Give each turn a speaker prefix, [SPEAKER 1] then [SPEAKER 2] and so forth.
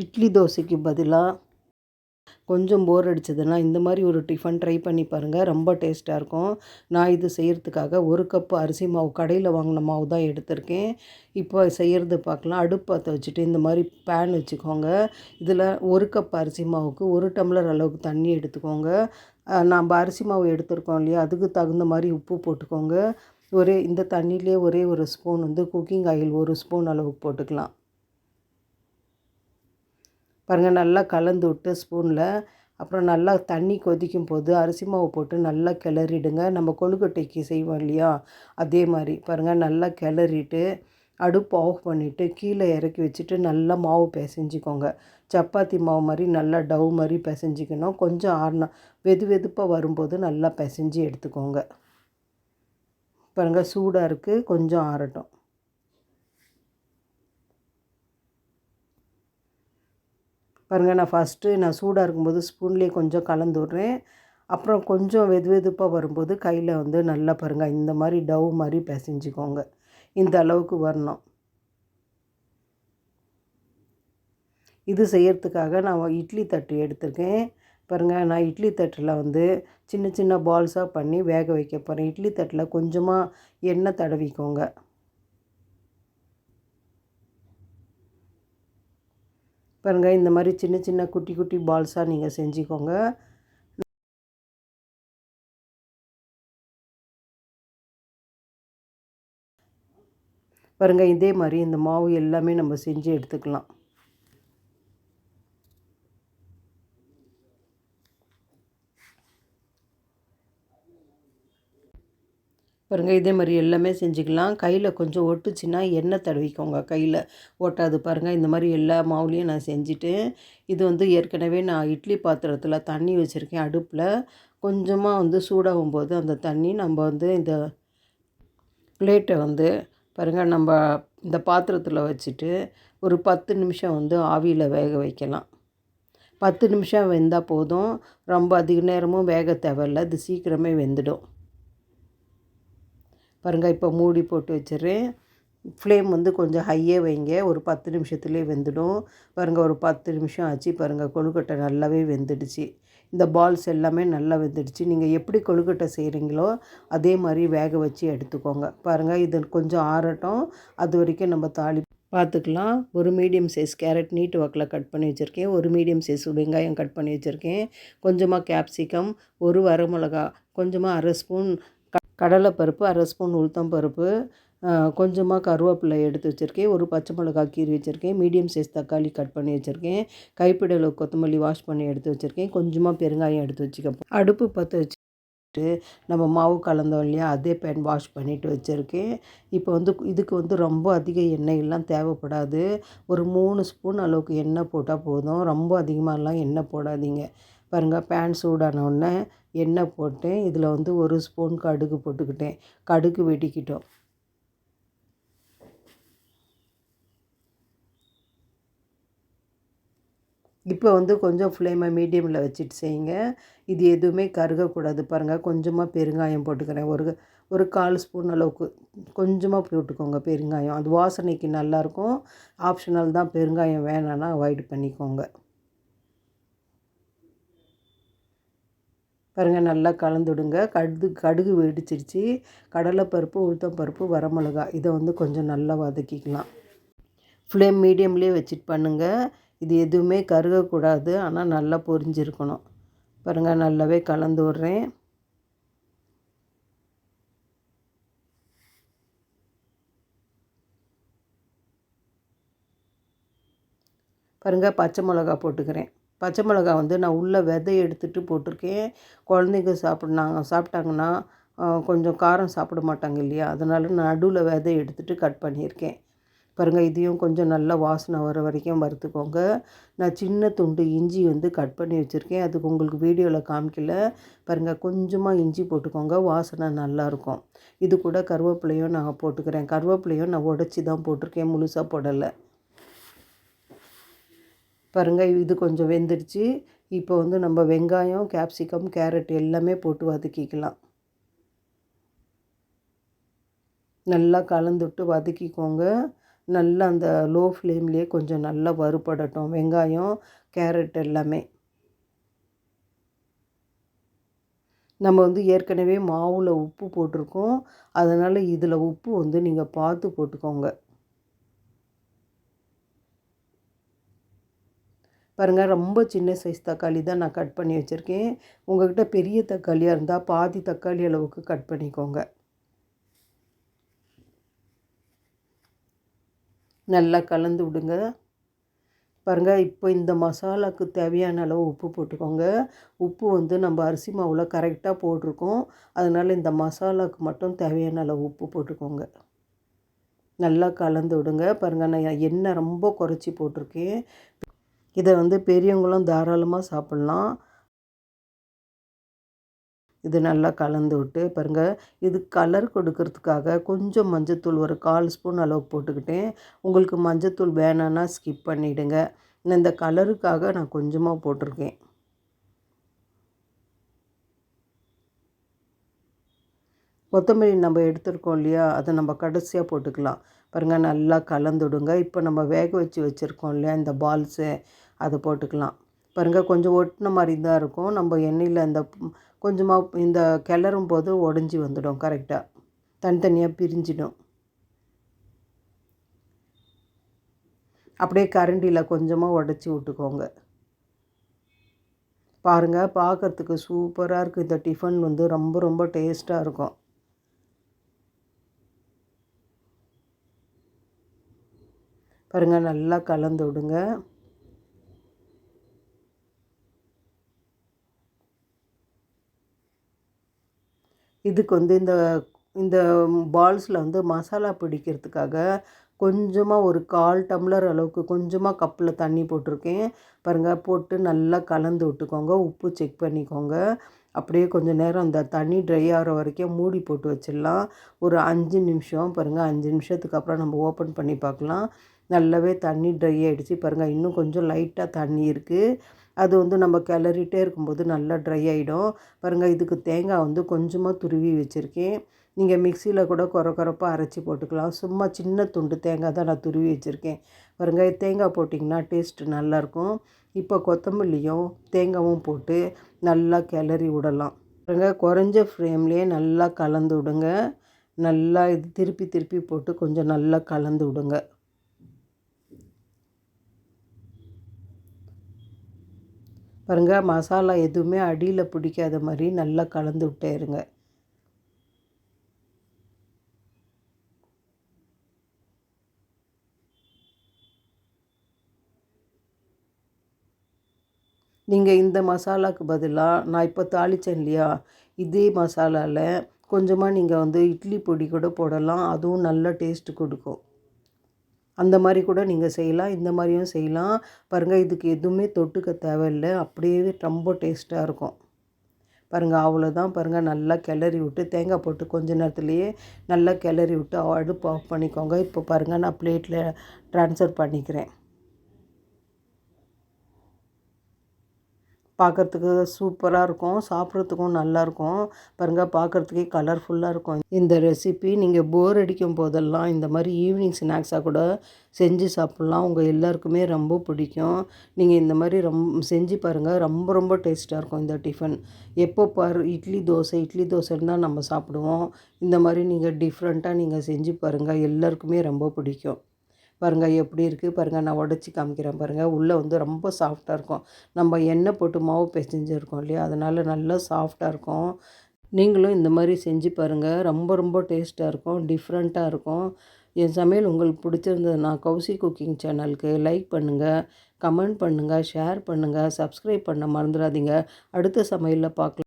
[SPEAKER 1] இட்லி தோசைக்கு பதிலாக கொஞ்சம் போர் அடிச்சதுன்னா இந்த மாதிரி ஒரு டிஃபன் ட்ரை பண்ணி பாருங்கள். ரொம்ப டேஸ்ட்டாக இருக்கும். நான் இது செய்கிறதுக்காக 1 கப்பு அரிசி மாவு, கடையில் வாங்கின மாவு தான் எடுத்திருக்கேன். இப்போ செய்கிறது பார்க்கலாம். அடுப்பு பற்ற வச்சுட்டு இந்த மாதிரி பேன் வச்சுக்கோங்க. இதில் 1 கப் அரிசி மாவுக்கு 1 டம்ளர் அளவுக்கு தண்ணி எடுத்துக்கோங்க. நம்ம அரிசி மாவு எடுத்துருக்கோம் இல்லையா, அதுக்கு தகுந்த மாதிரி உப்பு போட்டுக்கோங்க. இந்த தண்ணியிலே ஒரே ஒரு ஸ்பூன் குக்கிங் ஆயில் 1 ஸ்பூன் அளவுக்கு போட்டுக்கலாம். பாருங்கள், நல்லா கலந்து விட்டு ஸ்பூனில் அப்புறம் நல்லா தண்ணி கொதிக்கும் போது அரிசி மாவு போட்டு நல்லா கிளறிடுங்க. நம்ம கொழுக்கட்டைக்கு செய்வோம் இல்லையா, அதே மாதிரி பாருங்கள். நல்லா கிளறிட்டு அடுப்பு ஆஃப் பண்ணிவிட்டு கீழே இறக்கி வச்சுட்டு நல்லா மாவு பிசைஞ்சிக்கோங்க. சப்பாத்தி மாவு மாதிரி நல்லா டவ் மாதிரி பிசைஞ்சிக்கணும். கொஞ்சம் ஆறினா வெதுப்பாக வரும்போது நல்லா பிசைஞ்சி எடுத்துக்கோங்க. பாருங்கள், சூடாக இருக்குது, கொஞ்சம் ஆறட்டும். பாருங்கள், நான் சூடாக இருக்கும்போது ஸ்பூன்லேயே கொஞ்சம் கலந்து விட்றேன். அப்புறம் கொஞ்சம் வெதுப்பாக வரும்போது கையில் நல்லா பாருங்கள், இந்த மாதிரி டவ் மாதிரி பிசைஞ்சிக்கோங்க. இந்த அளவுக்கு வரணும். இது செய்கிறதுக்காக நான் இட்லி தட்டு எடுத்திருக்கேன். பாருங்கள், நான் இட்லி தட்டில் சின்ன சின்ன பால்ஸாக பண்ணி வேக வைக்க போகிறேன். இட்லி தட்டில் கொஞ்சமாக எண்ணெய் தடவிக்கோங்க. பாருங்கள், இந்த மாதிரி சின்ன சின்ன குட்டி குட்டி பால்ஸாக நீங்கள் செஞ்சுக்கோங்க. பாருங்கள், இதே மாதிரி இந்த மாவு எல்லாமே நம்ம செஞ்சு எடுத்துக்கலாம். பாருங்கள், இதே மாதிரி எல்லாமே செஞ்சுக்கலாம். கையில் கொஞ்சம் ஒட்டுச்சுன்னா எண்ணெய் தடவிக்கோங்க. கையில் ஒட்டாது. பாருங்கள், இந்த மாதிரி எல்லா மாவுலேயும் நான் செஞ்சுட்டு ஏற்கனவே நான் இட்லி பாத்திரத்தில் தண்ணி வச்சுருக்கேன் அடுப்பில். கொஞ்சமாக சூடாகும் போது அந்த தண்ணி நம்ம இந்த பிளேட்டை பாருங்கள், நம்ம இந்த பாத்திரத்தில் வச்சுட்டு ஒரு 10 நிமிஷம் ஆவியில் வேக வைக்கலாம். 10 நிமிஷம் வெந்தால் போதும். ரொம்ப அதிக நேரமும் வேக தேவையில்லை. இது சீக்கிரமே வெந்துடும். பாருங்கள், இப்போ மூடி போட்டு வச்சிடுறேன். ஃப்ளேம் கொஞ்சம் ஹையே வைங்க. ஒரு 10 நிமிஷத்துலேயே வெந்துடும். பாருங்கள், ஒரு 10 நிமிஷம் ஆச்சு. பாருங்கள், கொழுக்கட்டை நல்லாவே வெந்துடுச்சு. இந்த பால்ஸ் எல்லாமே நல்லா வெந்துடுச்சு. நீங்கள் எப்படி கொழுக்கட்டை செய்கிறீங்களோ அதே மாதிரி வேக வச்சு எடுத்துக்கோங்க. பாருங்கள், இது கொஞ்சம் ஆறட்டும். அது வரைக்கும் நம்ம பார்த்துக்கலாம். ஒரு மீடியம் சைஸ் கேரட் நீட்டு வாக்கில் கட் பண்ணி வச்சுருக்கேன். ஒரு மீடியம் சைஸ் வெங்காயம் கட் பண்ணி வச்சுருக்கேன். கொஞ்சமாக கேப்சிகம், ஒரு வரமிளகா, கொஞ்சமாக 1/2 ஸ்பூன் கடலைப்பருப்பு, 1/2 ஸ்பூன் உளுத்தம்பருப்பு, கொஞ்சமாக கருவேப்பிலை எடுத்து வச்சுருக்கேன். ஒரு பச்சை மிளகாய் கீறி வச்சுருக்கேன். மீடியம் சைஸ் தக்காளி கட் பண்ணி வச்சுருக்கேன். கைப்பிடி அளவு கொத்தமல்லி வாஷ் பண்ணி எடுத்து வச்சுருக்கேன். கொஞ்சமாக பெருங்காயம் எடுத்து வச்சுக்கப்போ அடுப்பு பற்ற வச்சுட்டு நம்ம மாவு கலந்தோம் இல்லையா, அதே பேன் வாஷ் பண்ணிவிட்டு வச்சுருக்கேன். இப்போ இதுக்கு ரொம்ப அதிக எண்ணெயெல்லாம் தேவைப்படாது. ஒரு 3 ஸ்பூன் அளவுக்கு எண்ணெய் போட்டால் போதும். ரொம்ப அதிகமாகலாம் எண்ணெய் போடாதீங்க. பாருங்கள், பேன் சூடானோடனே எண்ணெய் போட்டேன். இதில் 1 ஸ்பூன் கடுகு போட்டுக்கிட்டேன். கடுகு வெடிக்கிட்டோம். இப்போ கொஞ்சம் ஃப்ளேமை மீடியமில் வச்சுட்டு செய்யுங்க. இது எதுவுமே கருகக்கூடாது. பாருங்கள், கொஞ்சமாக பெருங்காயம் போட்டுக்கிறேன். ஒரு 1/4 ஸ்பூன் அளவுக்கு கொஞ்சமாக போட்டுக்கோங்க பெருங்காயம். அது வாசனைக்கு நல்லாயிருக்கும். ஆப்ஷனல் தான். பெருங்காயம் வேணான்னா அவாய்ட் பண்ணிக்கோங்க. பாருங்கள், நல்லா கலந்துவிடுங்க. கடுகு வெடிச்சிருச்சு. கடலைப்பருப்பு, உளுத்தம்பருப்பு, வரமிளகா இதை கொஞ்சம் நல்லா வதக்கிக்கலாம். ஃப்ளேம் மீடியம்லேயே வச்சுட்டு பண்ணுங்கள். இது எதுவுமே கருகக்கூடாது. ஆனால் நல்லா பொரிஞ்சிருக்கணும். பாருங்கள், நல்லாவே கலந்து விட்றேன். பாருங்கள், பச்சை மிளகா போட்டுக்கிறேன். பச்சை மிளகா நான் உள்ளே விதை எடுத்துகிட்டு போட்டிருக்கேன். குழந்தைங்க சாப்பிட்டாங்கன்னா கொஞ்சம் காரம் சாப்பிட மாட்டாங்க இல்லையா, அதனால் நடுவில் விதை எடுத்துகிட்டு கட் பண்ணியிருக்கேன். பாருங்கள், இதையும் கொஞ்சம் நல்லா வாசனை வர வரைக்கும் வறுத்துக்கோங்க. நான் சின்ன துண்டு இஞ்சி கட் பண்ணி வச்சுருக்கேன். அதுக்கு உங்களுக்கு வீடியோவில் காமிக்கல. பாருங்கள், கொஞ்சமாக இஞ்சி போட்டுக்கோங்க. வாசனை நல்லாயிருக்கும். இது கூட கருவேப்பிலையும் நான் போட்டுக்கிறேன். கருவேப்பிலையும் நான் உடச்சி தான் போட்டிருக்கேன், முழுசாக போடலை. பாருங்கள், இது கொஞ்சம் வெந்துடுச்சு. இப்போ நம்ம வெங்காயம், கேப்சிகம், கேரட் எல்லாமே போட்டு வதக்கிக்கலாம். நல்லா கலந்துவிட்டு வதக்கிக்கோங்க. நல்லா அந்த லோ ஃப்ளேம்லேயே கொஞ்சம் நல்லா வறுபடட்டும் வெங்காயம், கேரட் எல்லாமே. நம்ம வந்து ஏற்கனவே மாவில் உப்பு போட்டிருக்கோம். அதனால் இதில் உப்பு வந்து நீங்கள் பார்த்து போட்டுக்கோங்க. பாருங்கள், ரொம்ப சின்ன சைஸ் தக்காளி தான் நான் கட் பண்ணி வச்சுருக்கேன். உங்கள்கிட்ட பெரிய தக்காளியாக இருந்தால் பாதி தக்காளி அளவுக்கு கட் பண்ணிக்கோங்க. நல்லா கலந்து விடுங்க. பாருங்கள், இப்போ இந்த மசாலாவுக்கு தேவையான அளவு உப்பு போட்டுக்கோங்க. உப்பு வந்து நம்ம அரிசி மாவில் கரெக்டாக போட்டிருக்கோம். அதனால் இந்த மசாலாவுக்கு மட்டும் தேவையான அளவு உப்பு போட்டுக்கோங்க. நல்லா கலந்து விடுங்க. பாருங்கள், நான் எண்ணெய் ரொம்ப குறைச்சி போட்டிருக்கேன். இதை வந்து பெரியவங்களும் தாராளமாக சாப்பிட்லாம். இது நல்லா கலந்து விட்டு பாருங்கள், இது கலர் கொடுக்கறதுக்காக கொஞ்சம் மஞ்சத்தூள் ஒரு 1/4 ஸ்பூன் அளவுக்கு போட்டுக்கிட்டேன். உங்களுக்கு மஞ்சத்தூள் வேணான்னா ஸ்கிப் பண்ணிவிடுங்க. இந்த கலருக்காக நான் கொஞ்சமாக போட்டிருக்கேன். கொத்தமல்லி நம்ம எடுத்துருக்கோம் இல்லையா, அதை நம்ம கடைசியாக போட்டுக்கலாம். பாருங்கள், நல்லா கலந்துடுங்க. இப்போ நம்ம வேக வச்சுருக்கோம் இல்லையா இந்த பால்ஸு, அதை போட்டுக்கலாம். பாருங்கள், கொஞ்சம் ஒட்டின மாதிரி தான் இருக்கும். நம்ம எண்ணெயில் அந்த கொஞ்சமாக இந்த கிளறும் போது உடஞ்சி வந்துடும். கரெக்டாக தனித்தனியாக பிரிஞ்சிடும். அப்படியே கரண்டியில் கொஞ்சமாக உடச்சி விட்டுக்கோங்க. பாருங்கள், பார்க்குறதுக்கு சூப்பராக இருக்குது. இந்த டிஃபன் வந்து ரொம்ப ரொம்ப டேஸ்ட்டாக இருக்கும். பாருங்கள், நல்லா கலந்து விடுங்க. இதுக்கு வந்து இந்த பால்ஸில் வந்து மசாலா பிடிக்கிறதுக்காக கொஞ்சமாக ஒரு 1/4 டம்ளர் அளவுக்கு கொஞ்சமாக கப்பில் தண்ணி போட்டிருக்கேன். பாருங்கள், போட்டு நல்லா கலந்து விட்டுக்கோங்க. உப்பு செக் பண்ணிக்கோங்க. அப்படியே கொஞ்சம் நேரம் அந்த தண்ணி ட்ரை ஆகிற வரைக்கும் மூடி போட்டு வச்சிடலாம். ஒரு 5 நிமிஷம். பாருங்கள், 5 நிமிஷத்துக்கு அப்புறம் நம்ம ஓப்பன் பண்ணி பார்க்கலாம். நல்லாவே தண்ணி ட்ரை ஆகிடுச்சு. பாருங்கள், இன்னும் கொஞ்சம் லைட்டாக தண்ணி இருக்குது. அது வந்து நம்ம கிளறிட்டே இருக்கும்போது நல்லா ட்ரை ஆகிடும். பாருங்கள், இதுக்கு தேங்காய் வந்து கொஞ்சமாக துருவி வச்சுருக்கேன். நீங்கள் மிக்சியில் கூட கொரப்பாக அரைச்சி போட்டுக்கலாம். சும்மா சின்ன துண்டு தேங்காய் தான் நான் துருவி வச்சுருக்கேன். பாருங்கள், தேங்காய் போட்டிங்கன்னா டேஸ்ட்டு நல்லாயிருக்கும். இப்போ கொத்தமல்லியும் தேங்காயும் போட்டு நல்லா கிளறி விடலாம். பாருங்கள், குறைஞ்ச ஃப்ளேம்லேயே நல்லா கலந்து விடுங்க. நல்லா இது திருப்பி திருப்பி போட்டு கொஞ்சம் நல்லா கலந்து விடுங்க. பாருங்கள், மசாலா எதுவுமே அடியில் பிடிக்காத மாதிரி நல்லா கலந்து விட்டே இருங்க. நீங்கள் இந்த மசாலாவுக்கு பதிலாக நான் இப்போ தாளித்தேன் இல்லையா, இதே மசாலாவில் கொஞ்சமாக நீங்கள் வந்து இட்லி பொடி கூட போடலாம். அதுவும் நல்ல டேஸ்ட்டு கொடுக்கும். அந்த மாதிரி கூட நீங்கள் செய்யலாம். இந்த மாதிரியும் செய்யலாம். பாருங்கள், இதுக்கு எதுவுமே தொட்டுக்க தேவையில்லை. அப்படியே ரொம்ப டேஸ்ட்டாக இருக்கும். பாருங்கள், அவ்வளோதான். பாருங்கள், நல்லா கிளறி விட்டு தேங்காய் போட்டு கொஞ்ச நேரத்துலேயே நல்லா கிளறி விட்டு அடுப்பு ஆஃப் பண்ணிக்கோங்க. இப்போ பாருங்கள், நான் பிளேட்டில் ட்ரான்ஸ்ஃபர் பண்ணிக்கிறேன். பார்க்குறதுக்கு சூப்பராக இருக்கும். சாப்பிட்றதுக்கும் நல்லாயிருக்கும். பாருங்கள், பார்க்குறதுக்கே கலர்ஃபுல்லாக இருக்கும். இந்த ரெசிபி நீங்கள் போர் அடிக்கும் போதெல்லாம் இந்த மாதிரி ஈவினிங் ஸ்நாக்ஸாக கூட செஞ்சு சாப்பிட்லாம். உங்கள் எல்லாருக்குமே ரொம்ப பிடிக்கும். நீங்கள் இந்த மாதிரி செஞ்சு பாருங்கள். ரொம்ப ரொம்ப டேஸ்ட்டாக இருக்கும் இந்த டிஃபன். எப்போ இட்லி தோசைன்னு தான் நம்ம சாப்பிடுவோம். இந்த மாதிரி நீங்கள் டிஃப்ரெண்ட்டாக நீங்கள் செஞ்சு பாருங்கள். எல்லாருக்குமே ரொம்ப பிடிக்கும். பாருங்கள், எப்படி இருக்குது பாருங்கள். நான் உடச்சி காமிக்கிறேன் பாருங்கள். உள்ளே வந்து ரொம்ப சாஃப்டாக இருக்கும். நம்ம எண்ணெய் போட்டு மாவு பிசைஞ்சிருக்கோம் இல்லையா, அதனால் நல்லா சாஃப்டாக இருக்கும். நீங்களும் இந்த மாதிரி செஞ்சு பாருங்கள். ரொம்ப ரொம்ப டேஸ்ட்டாக இருக்கும். டிஃப்ரெண்ட்டாக இருக்கும். என் சமையல் உங்களுக்கு பிடிச்சிருந்ததுன்னா கௌசி குக்கிங் சேனலுக்கு லைக் பண்ணுங்கள், கமெண்ட் பண்ணுங்கள், ஷேர் பண்ணுங்கள், சப்ஸ்கிரைப் பண்ண மறந்துடாதீங்க. அடுத்த சமையலில் பார்க்கலாம்.